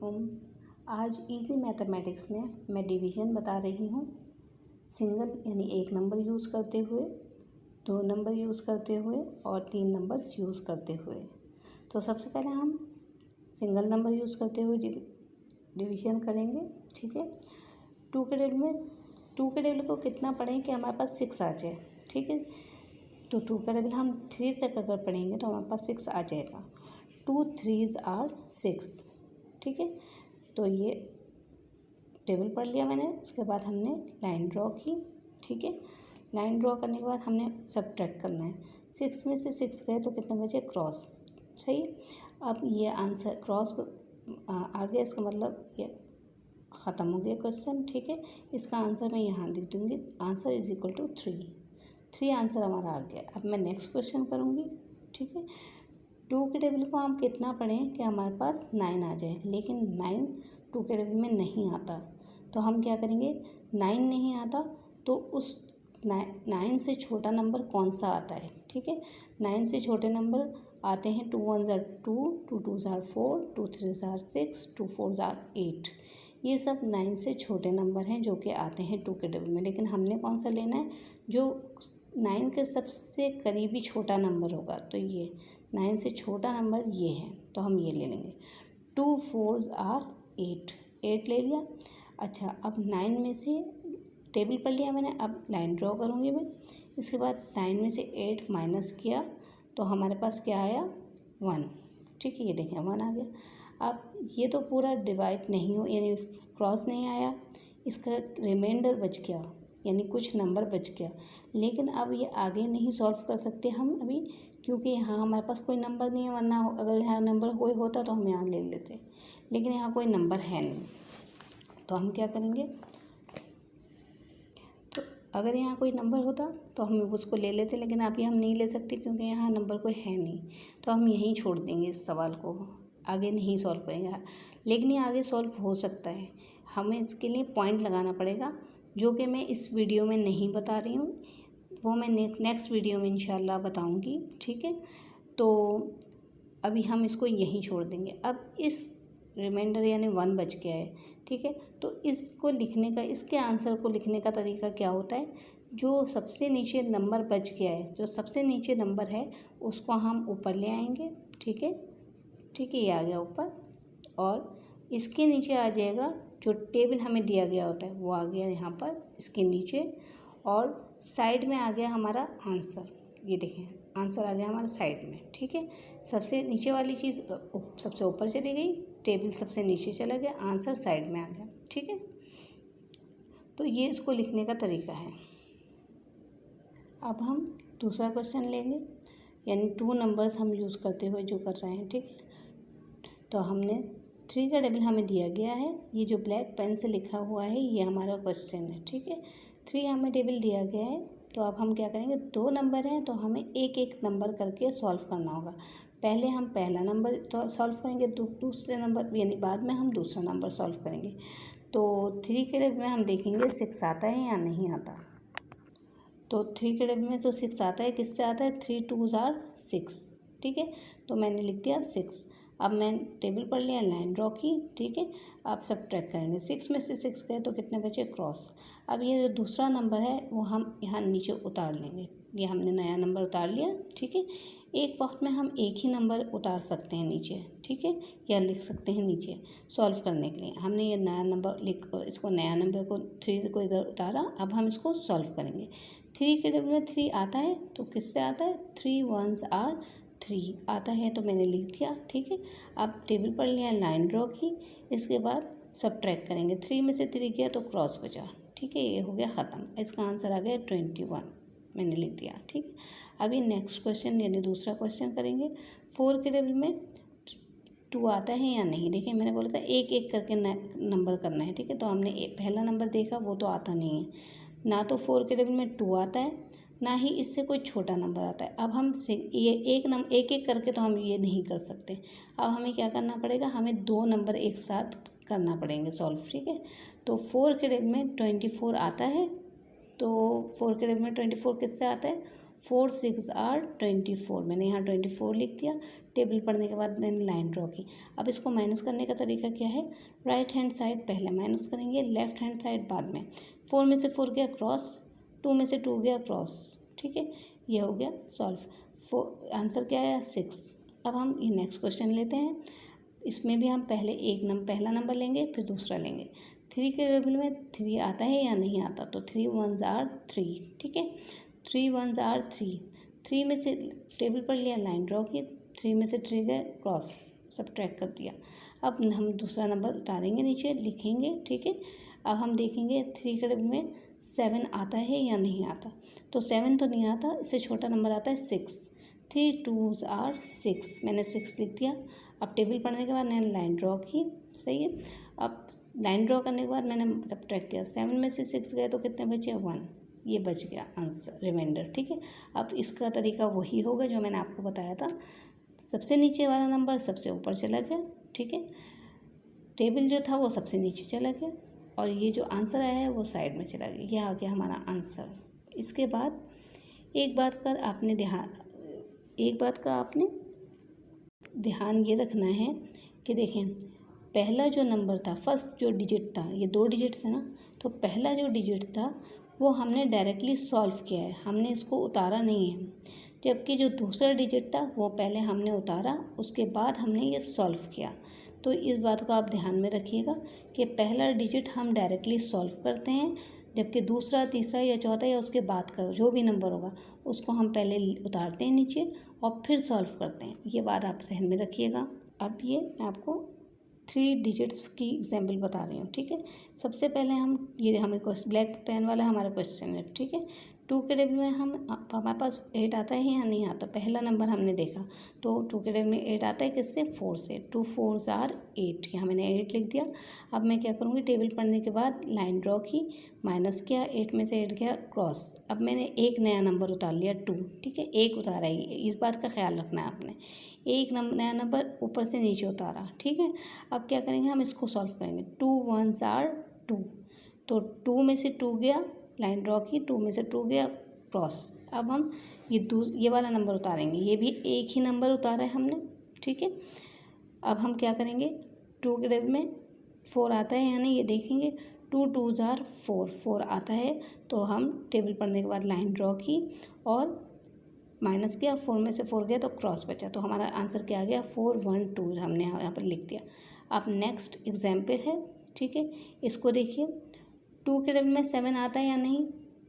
वालेकुम। आज easy mathematics में मैं डिवीज़न बता रही हूँ। सिंगल यानी एक नंबर यूज़ करते हुए, दो नंबर यूज़ करते हुए और तीन नंबर्स यूज़ करते हुए। तो सबसे पहले हम सिंगल नंबर यूज़ करते हुए डिवीज़न करेंगे, ठीक है। टू के टेबल को कितना पढ़ें कि हमारे पास 6 आ जाए, ठीक है। तो टू का टेबल हम 3 तक अगर पढ़ेंगे तो हमारे पास 6 आ जाएगा। 2 3s are 6, ठीक है। तो ये टेबल पढ़ लिया मैंने। उसके बाद हमने लाइन ड्रॉ की, ठीक है। लाइन ड्रॉ करने के बाद हमने सब्ट्रैक्ट करना है। 6 में से 6 गए तो कितने बचे? क्रॉस, सही। अब ये आंसर क्रॉस आ गया, इसका मतलब ये ख़त्म हो गया क्वेश्चन, ठीक है। इसका आंसर मैं यहाँ लिख दूँगी, answer is equal to 3 answer हमारा आ गया। अब मैं नेक्स्ट क्वेश्चन करूँगी, ठीक है। 2 के टेबल को हम कितना पढ़ें कि हमारे पास 9 आ जाए, लेकिन 9 2 के टेबल में नहीं आता। तो हम क्या करेंगे? 9 नहीं आता तो उस 9 से छोटा नंबर कौन सा आता है, ठीक है। 9 से छोटे नंबर आते हैं 2 1s are 2, 2 2s are 4, 2 3s are 6, 2 4s are 8। ये सब 9 से छोटे नंबर हैं जो कि आते हैं 2 के टेबल में। लेकिन हमने कौन सा लेना है? जो 9 के सबसे करीबी छोटा नंबर होगा। तो ये 9 से छोटा नंबर ये है, तो हम ये ले लेंगे। 2 4s are 8 ले लिया। अच्छा, अब 9 में से टेबल पढ़ लिया मैंने, अब लाइन ड्रॉ करूँगी मैं। इसके बाद 9 में से 8 माइनस किया तो हमारे पास क्या आया? 1, ठीक है। ये देखें 1 आ गया। अब ये तो पूरा डिवाइड नहीं हो, यानी क्रॉस नहीं आया, इसका रिमाइंडर बच गया, यानी कुछ नंबर बच गया। लेकिन अब ये आगे नहीं सॉल्व कर सकते हम अभी, क्योंकि यहाँ हमारे पास कोई नंबर नहीं है। वरना अगर यहाँ नंबर कोई होता तो हम यहाँ ले लेते, लेकिन यहाँ कोई नंबर है नहीं। तो हम क्या करेंगे? तो अगर यहाँ कोई नंबर होता तो हम उसको ले लेते, लेकिन अभी हम नहीं ले सकते क्योंकि यहाँ नंबर कोई है नहीं। तो हम यहीं छोड़ देंगे इस सवाल को, आगे नहीं सॉल्व करेंगे। लेकिन ये आगे सॉल्व हो सकता है, हमें इसके लिए पॉइंट लगाना पड़ेगा, जो कि मैं इस वीडियो में नहीं बता रही हूँ। वो मैं नेक्स्ट वीडियो में इंशाल्लाह बताऊँगी, ठीक है। तो अभी हम इसको यहीं छोड़ देंगे। अब इस रिमाइंडर यानी 1 बच गया है, ठीक है। तो इसको लिखने का, इसके आंसर को लिखने का तरीका क्या होता है? जो सबसे नीचे नंबर बच गया है, जो सबसे नीचे नंबर है उसको हम ऊपर ले आएंगे, ठीक है। ठीक है, ये आ गया ऊपर, और इसके नीचे आ जाएगा जो टेबल हमें दिया गया होता है, वो आ गया यहाँ पर इसके नीचे, और साइड में आ गया हमारा आंसर। ये देखें आंसर आ गया हमारा साइड में, ठीक है। सबसे नीचे वाली चीज़ सबसे ऊपर चली गई, टेबल सबसे नीचे चला गया, आंसर साइड में आ गया, ठीक है। तो ये इसको लिखने का तरीका है। अब हम दूसरा क्वेश्चन लेंगे, यानी 2 नंबर्स हम यूज़ करते हुए जो कर रहे हैं, ठीक है। तो हमने 3 का टेबल हमें दिया गया है, ये जो ब्लैक पेन से लिखा हुआ है ये हमारा क्वेश्चन है, ठीक है। 3 हमें टेबल दिया गया है, तो अब हम क्या करेंगे? 2 नंबर हैं तो हमें एक एक नंबर करके सॉल्व करना होगा। पहले हम पहला नंबर तो सॉल्व करेंगे, दूसरे नंबर यानी बाद में हम दूसरा नंबर सॉल्व करेंगे। तो 3 के टेबल में हम देखेंगे 6 आता है या नहीं आता। तो 3 के टेबल में जो 6 आता है, किससे आता है? 3 2s are 6, ठीक है। तो मैंने लिख दिया 6। अब मैं टेबल पढ़ लिया, लाइन ड्रॉ की, ठीक है। अब सब्ट्रैक्ट करेंगे, 6 में से 6 गए तो कितने बचे? क्रॉस। अब ये जो दूसरा नंबर है वो हम यहाँ नीचे उतार लेंगे। ये हमने नया नंबर उतार लिया, ठीक है। एक वक्त में हम एक ही नंबर उतार सकते हैं नीचे, ठीक है, या लिख सकते हैं नीचे सॉल्व करने के लिए। हमने ये नया नंबर इसको नया नंबर को 3 को इधर उतारा। अब हम इसको सॉल्व करेंगे। 3 के टेबल में 3 आता है तो किससे आता है? 3 1s are 3 आता है, तो मैंने लिख दिया, ठीक है। अब टेबल पढ़ लिया, लाइन ड्रॉ की, इसके बाद सब्ट्रैक्ट करेंगे। 3 में से 3 गया तो क्रॉस बचा, ठीक है। ये हो गया ख़त्म, इसका आंसर आ गया 21, मैंने लिख दिया, ठीक है। अभी नेक्स्ट क्वेश्चन यानी दूसरा क्वेश्चन करेंगे। 4 के टेबल में 2 आता है या नहीं। देखिए मैंने बोला था एक एक करके नंबर करना है, ठीक है। तो हमने पहला नंबर देखा, वो तो आता नहीं है ना। तो 4 के टेबल में 2 आता है, ना ही इससे कोई छोटा नंबर आता है। अब हम ये एक एक करके तो हम ये नहीं कर सकते। अब हमें क्या करना पड़ेगा? हमें 2 नंबर एक साथ करना पड़ेंगे सॉल्व, ठीक है। तो 4 के टेबल में 24 आता है, तो 4 के टेबल में 24 किससे आता है? 4 6 आर 24, मैंने यहाँ 24 लिख दिया। टेबल पढ़ने के बाद मैंने लाइन ड्रॉ की। अब इसको माइनस करने का तरीका क्या है, राइट हैंड साइड पहले माइनस करेंगे, लेफ्ट हैंड साइड बाद में। 4 में से 4 गया क्रॉस, 2 में से 2 गया क्रॉस, ठीक है, ये हो गया सॉल्व। आंसर क्या आया 6। अब हम ये नेक्स्ट क्वेश्चन लेते हैं। इसमें भी हम पहले पहला नंबर लेंगे, फिर दूसरा लेंगे। 3 के टेबल में 3 आता है या नहीं आता, तो 3 1s आर 3, ठीक है, 3 1s आर 3। 3 में से टेबल पर लिया, लाइन ड्रॉ की, 3 में से 3 गए क्रॉस, सब्ट्रैक्ट कर दिया। अब हम दूसरा नंबर उतारेंगे, नीचे लिखेंगे, ठीक है। अब हम देखेंगे 3 के टेबल में 7 आता है या नहीं आता, तो 7 तो नहीं आता, इससे छोटा नंबर आता है 6। 3 2s आर 6, मैंने 6 लिख दिया। अब टेबल पढ़ने के बाद मैंने लाइन ड्रॉ की, सही है। अब लाइन ड्रॉ करने के बाद मैंने सब्ट्रैक्ट किया, 7 में से 6 गए तो कितने बचे 1, ये बच गया आंसर रिमाइंडर, ठीक है। अब इसका तरीका वही होगा जो मैंने आपको बताया था, सबसे नीचे वाला नंबर सबसे ऊपर चला गया, ठीक है, टेबल जो था वो सबसे नीचे चला गया, और ये जो आंसर आया है वो साइड में चला गया, यह आ गया हमारा आंसर। इसके बाद एक बात का आपने ध्यान ये रखना है कि देखें, पहला जो नंबर था, फर्स्ट जो डिजिट था, ये 2 डिजिट्स है ना, तो पहला जो डिजिट था वो हमने डायरेक्टली सॉल्व किया है, हमने इसको उतारा नहीं है। जबकि जो दूसरा डिजिट था वो पहले हमने उतारा, उसके बाद हमने ये सॉल्व किया। तो इस बात को आप ध्यान में रखिएगा कि पहला डिजिट हम डायरेक्टली सॉल्व करते हैं, जबकि दूसरा, तीसरा या चौथा या उसके बाद का जो भी नंबर होगा उसको हम पहले उतारते हैं नीचे और फिर सॉल्व करते हैं। ये बात आप जहन में रखिएगा। अब ये मैं आपको 3 डिजिट्स की एग्जाम्पल बता रही हूँ, ठीक है। सबसे पहले हमें ब्लैक पेन वाला हमारा क्वेश्चन है, ठीक है। 2 के टेबल में हमारे पास 8 आता है या नहीं आता, पहला नंबर हमने देखा, तो 2 के टेबल में 8 आता है किससे, 4 से। 2 4s आर 8, यहाँ मैंने 8 लिख दिया। अब मैं क्या करूँगी, टेबल पढ़ने के बाद लाइन ड्रॉ की, माइनस किया, 8 में से 8 गया क्रॉस। अब मैंने एक नया नंबर उतार लिया 2, ठीक है, एक उतारा ही, इस बात का ख्याल रखना है आपने, एक नया नंबर ऊपर से नीचे उतारा, ठीक है। अब क्या करेंगे, हम इसको सॉल्व करेंगे। 2 1s आर 2, तो 2 में से 2 गया, लाइन ड्रॉ की, 2 में से 2 गया क्रॉस। अब हम ये वाला नंबर उतारेंगे, ये भी एक ही नंबर उतारा है हमने, ठीक है। अब हम क्या करेंगे, 2 के टेबल में 4 आता है या नहीं ये देखेंगे। 2 2s आर 4 आता है, तो हम टेबल पढ़ने के बाद लाइन ड्रॉ की और माइनस किया, 4 में से 4 गया तो क्रॉस बचा, तो हमारा आंसर क्या आ गया, 4 1 2, हमने यहाँ पर लिख दिया। अब नेक्स्ट एग्जाम्पल है, ठीक है, इसको देखिए। 2 के टेबल में 7 आता है या नहीं,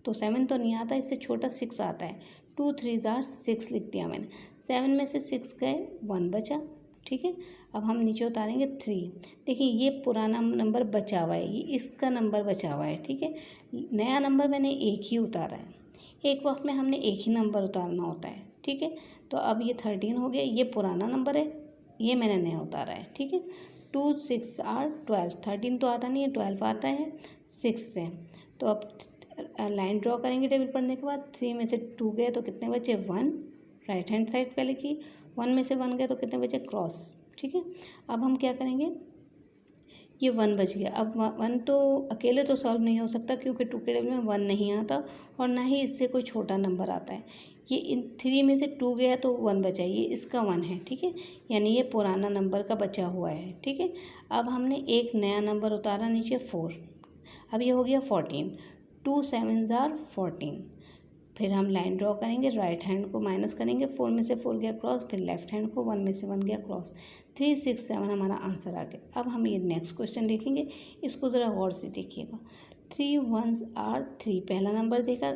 तो 7 तो नहीं आता, इससे छोटा 6 आता है। 2 3s आर 6 लिख दिया मैंने, 7 में से 6 गए 1 बचा, ठीक है। अब हम नीचे उतारेंगे 3, देखिए ये पुराना नंबर बचा हुआ है, ये इसका नंबर बचा हुआ है, ठीक है। नया नंबर मैंने एक ही उतारा है, एक वक्त में हमने एक ही नंबर उतारना होता है, ठीक है। तो अब ये 13 हो गया, ये पुराना नंबर है, ये मैंने नया उतारा है, ठीक है। 2 6 आर 12, 13 तो आता नहीं है, 12 आता है 6 से। तो अब लाइन ड्रॉ करेंगे टेबल पढ़ने के बाद, 3 में से 2 गए तो कितने बचे 1, राइट हैंड साइड पहले की, 1 में से 1 गए तो कितने बचे क्रॉस, ठीक है। अब हम क्या करेंगे, ये 1 बच गया। अब 1 तो अकेले तो सॉल्व नहीं हो सकता, क्योंकि 2 के टेबल में 1 नहीं आता और ना ही इससे कोई छोटा नंबर आता है। ये इन 3 में से 2 गया तो 1 बचा, ये इसका 1 है, ठीक है, यानी ये पुराना नंबर का बचा हुआ है, ठीक है। अब हमने एक नया नंबर उतारा नीचे 4, अब ये हो गया 14, 2 7s आर 14। फिर हम लाइन ड्रॉ करेंगे, राइट हैंड को माइनस करेंगे, 4 में से 4 गया क्रॉस, फिर लेफ्ट हैंड को 1 में से 1 गया क्रॉस, 3 6 7 हमारा आंसर आ गया। अब हम ये नेक्स्ट क्वेश्चन देखेंगे, इसको ज़रा गौर से देखिएगा। 3 1s आर 3, पहला नंबर देखा,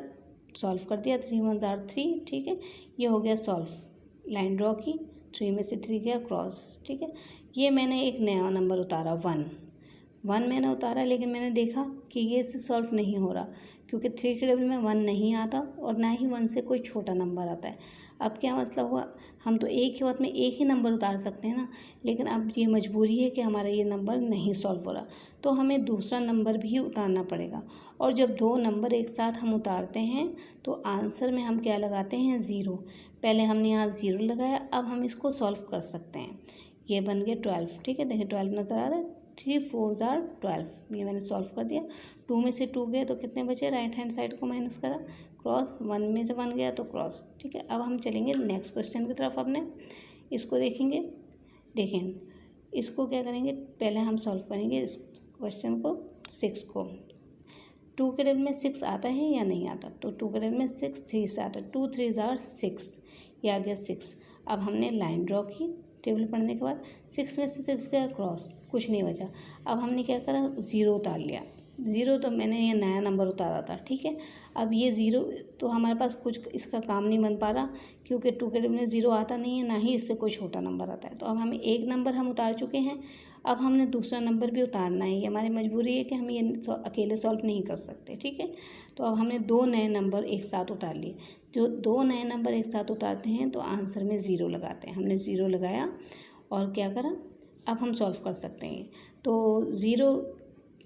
सॉल्व कर दिया, 3 1s आर 3, ठीक है, ये हो गया सॉल्व। लाइन ड्रॉ की, 3 में से 3 गया क्रॉस, ठीक है। ये मैंने एक नया नंबर उतारा 1 मैंने उतारा, लेकिन मैंने देखा कि ये इससे सॉल्व नहीं हो रहा, क्योंकि 3 के टेबल में 1 नहीं आता और ना ही 1 से कोई छोटा नंबर आता है। अब क्या मसला हुआ, हम तो एक ही वक्त में एक ही नंबर उतार सकते हैं ना, लेकिन अब ये मजबूरी है कि हमारा ये नंबर नहीं सॉल्व हो रहा, तो हमें दूसरा नंबर भी उतारना पड़ेगा। और जब 2 नंबर एक साथ हम उतारते हैं तो आंसर में हम क्या लगाते हैं, 0। पहले हमने यहाँ 0 लगाया, अब हम इसको सॉल्व कर सकते हैं। ये बन गया 12, ठीक है, देखिए 12 नज़र आ रहा है, 3 4s आर 12, ये मैंने सॉल्व कर दिया। 2 में से 2 गए तो कितने बचे, राइट हैंड साइड को माइनस करा, क्रॉस, 1 में से 1 गया तो क्रॉस, ठीक है। अब हम चलेंगे नेक्स्ट क्वेश्चन की तरफ अपने, इसको देखेंगे। देखें, इसको क्या करेंगे, पहले हम सॉल्व करेंगे इस क्वेश्चन को, 6 को। 2 के टेबल में 6 आता है या नहीं आता, तो 2 के टेबल में 6 3 से आता है, 2 3 are 6, ये आ गया 6। अब हमने लाइन ड्रॉ की टेबल पढ़ने के बाद, 6 में से 6 गया क्रॉस, कुछ नहीं बचा। अब हमने क्या करा, 0 उतार लिया। 0 तो मैंने ये नया नंबर उतारा था, ठीक है। अब ये 0 तो हमारे पास कुछ इसका काम नहीं बन पा रहा, क्योंकि 2 के टेबल में 0 आता नहीं है, ना ही इससे कोई छोटा नंबर आता है। तो अब हमें एक नंबर हम उतार चुके हैं, अब हमने दूसरा नंबर भी उतारना है। ये हमारी मजबूरी है कि हम ये अकेले सॉल्व नहीं कर सकते, ठीक है। तो अब हमने 2 नए नंबर एक साथ उतार लिए। जो 2 नए नंबर एक साथ उतारते हैं तो आंसर में 0 लगाते हैं। हमने 0 लगाया और क्या करा, अब हम सॉल्व कर सकते हैं। तो 0,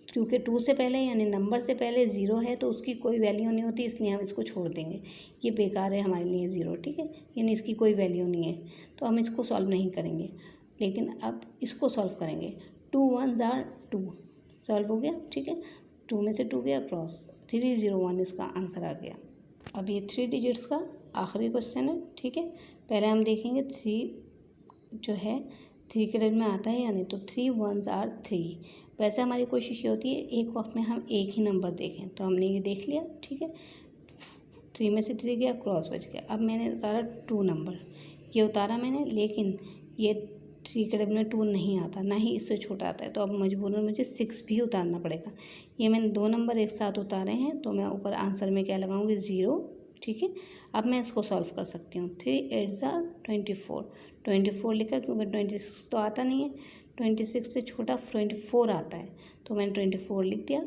क्योंकि 2 से पहले यानी नंबर से पहले 0 है तो उसकी कोई वैल्यू नहीं होती, इसलिए हम इसको छोड़ देंगे। ये बेकार है हमारे लिए 0, ठीक है, यानी इसकी कोई वैल्यू नहीं है, तो हम इसको सॉल्व नहीं करेंगे। लेकिन अब इसको सॉल्व करेंगे। 2 1s are 2, सॉल्व हो गया, ठीक है। 2 में से 2 गया क्रॉस, 301 इसका आंसर आ गया। अब ये 3 डिजिट्स का आखिरी क्वेश्चन है, ठीक है। पहले हम देखेंगे 3 जो है 3 के टेबल में आता है या नहीं, तो 3 1s are 3। वैसे हमारी कोशिश ये होती है एक वक्त में हम एक ही नंबर देखें, तो हमने ये देख लिया, ठीक है। 3 में से 3 गया क्रॉस बच गया। अब मैंने उतारा 2 नंबर, ये उतारा मैंने, लेकिन ये 3 के टेबल में 2 नहीं आता, ना ही इससे छोटा आता है, तो अब मजबूरन मुझे 6 भी उतारना पड़ेगा। ये मैंने 2 नंबर एक साथ उतारे हैं, तो मैं ऊपर आंसर में क्या लगाऊंगी, 0, ठीक है। अब मैं इसको सॉल्व कर सकती हूँ। 3 8s are 24, 24 लिखा क्योंकि 26 तो आता नहीं है, 26 से छोटा 24 आता है, तो मैंने 24 लिख दिया।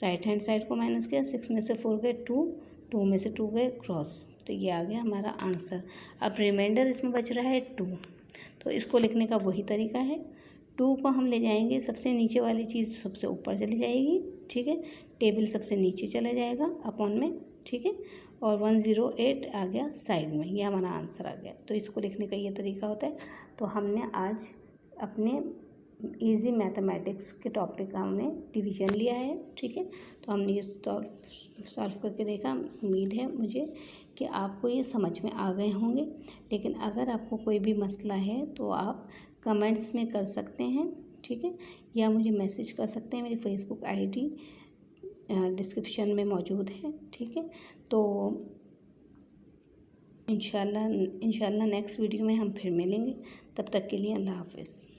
राइट हैंड साइड को माइनस किया, 6 में से 4 गए 2, 2 में से 2 गए क्रॉस, तो ये आ गया हमारा आंसर। अब रिमाइंडर इसमें बच रहा है 2, तो इसको लिखने का वही तरीका है। 2 को हम ले जाएंगे, सबसे नीचे वाली चीज़ सबसे ऊपर चली जाएगी, ठीक है। टेबल सबसे नीचे चला जाएगा अपॉन में, ठीक है। और 108 आ गया साइड में, ये हमारा आंसर आ गया। तो इसको लिखने का ये तरीका होता है। तो हमने आज अपने इजी मैथमेटिक्स के टॉपिक का हमने डिवीज़न लिया है, ठीक है। तो हमने ये सॉल्व करके देखा। उम्मीद है मुझे कि आपको ये समझ में आ गए होंगे। लेकिन अगर आपको कोई भी मसला है तो आप कमेंट्स में कर सकते हैं, ठीक है, या मुझे मैसेज कर सकते हैं। मेरी फेसबुक आईडी डिस्क्रिप्शन में मौजूद है, ठीक है। तो इंशाल्लाह नेक्स्ट वीडियो में हम फिर मिलेंगे। तब तक के लिए अल्लाह हाफ़िज़।